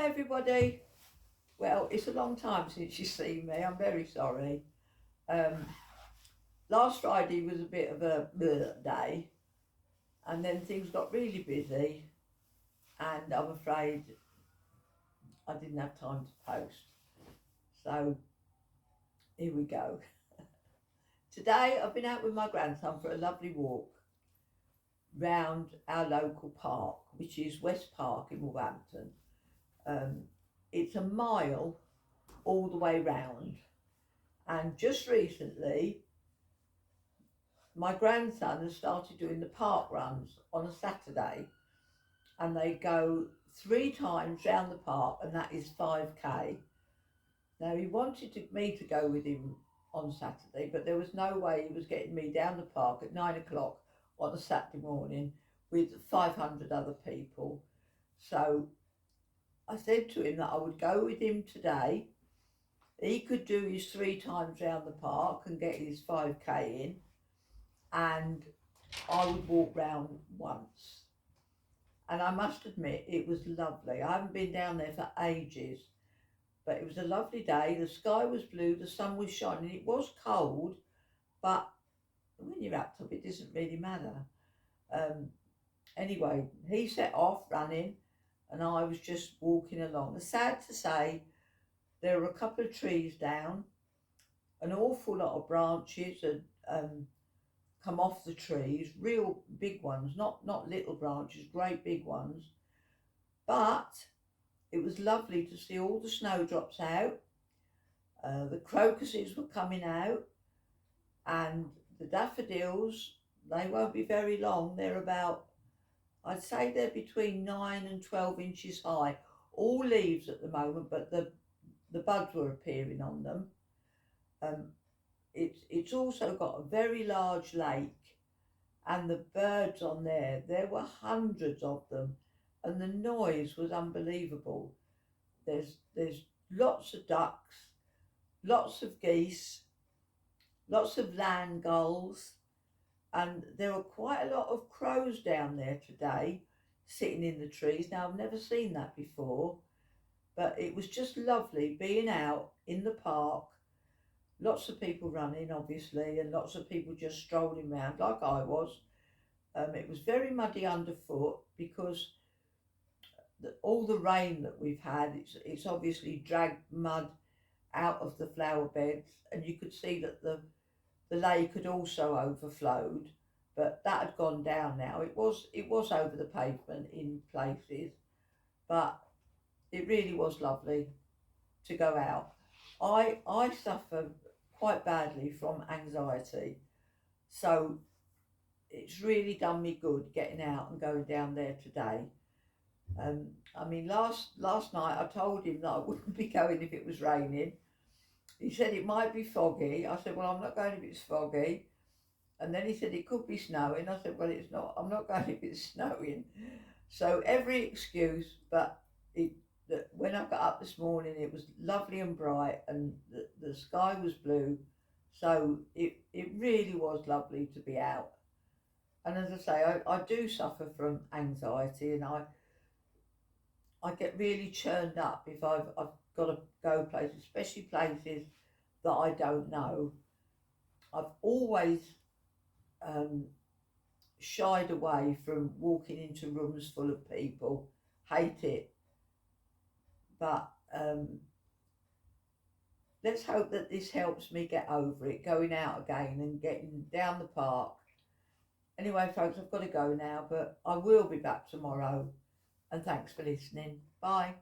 Hi everybody. Well, it's a long time since you've seen me. I'm very sorry. Um, Last Friday was a bit of a bleh day, and then things got really busy, and I'm afraid I didn't have time to post. So here we go. Today I've been out with my grandson for a lovely walk round our local park, which is West Park in Wolverhampton. Um, it's a mile all the way round, and just recently my grandson has started doing the park runs on a Saturday, and they go 3 times round the park, and that is 5k. Now he wanted me to go with him on Saturday, but there was no way he was getting me down the park at 9 o'clock on a Saturday morning with 500 other people. So I said to him that I would go with him today. He could do his 3 times round the park and get his 5k in, and I would walk round once. And I must admit, it was lovely. I haven't been down there for ages, but it was a lovely day. The sky was blue, the sun was shining. It was cold, but when you're wrapped up, it doesn't really matter. Um, anyway, he set off running, and I was just walking along. It's sad to say, there were a couple of trees down, an awful lot of branches had come off the trees, real big ones, not little branches, great big ones. But it was lovely to see all the snowdrops out. The crocuses were coming out, and the daffodils, they won't be very long. They're about, I'd say they're between 9 and 12 inches high. All leaves at the moment, but the buds were appearing on them. Um, it's also got a very large lake, and the birds on there were hundreds of them, and the noise was unbelievable. There's lots of ducks, lots of geese, lots of land gulls, and there were quite a lot of crows down there today sitting in the trees. Now, I've never seen that before, but it was just lovely being out in the park. Lots of people running, obviously, and lots of people just strolling around like I was. It was very muddy underfoot because all the rain that we've had, it's obviously dragged mud out of the flower beds, and you could see that the lake had also overflowed, but that had gone down now. It was over the pavement in places, but it really was lovely to go out. I suffer quite badly from anxiety, so it's really done me good getting out and going down there today. I mean, last night I told him that I wouldn't be going if it was raining. He said it might be foggy. I said, well, I'm not going if it's foggy. And then he said it could be snowing. I said, well, it's not. I'm not going if it's snowing. So every excuse, but when I got up this morning, it was lovely and bright, and the sky was blue. So it really was lovely to be out. And as I say, I do suffer from anxiety, and I get really churned up if I've got to go places, especially places that I don't know. I've always um, shied away from walking into rooms full of people, hate it. But let's hope that this helps me get over it, going out again and getting down the park. Anyway, folks, I've got to go now, but I will be back tomorrow. And thanks for listening. Bye.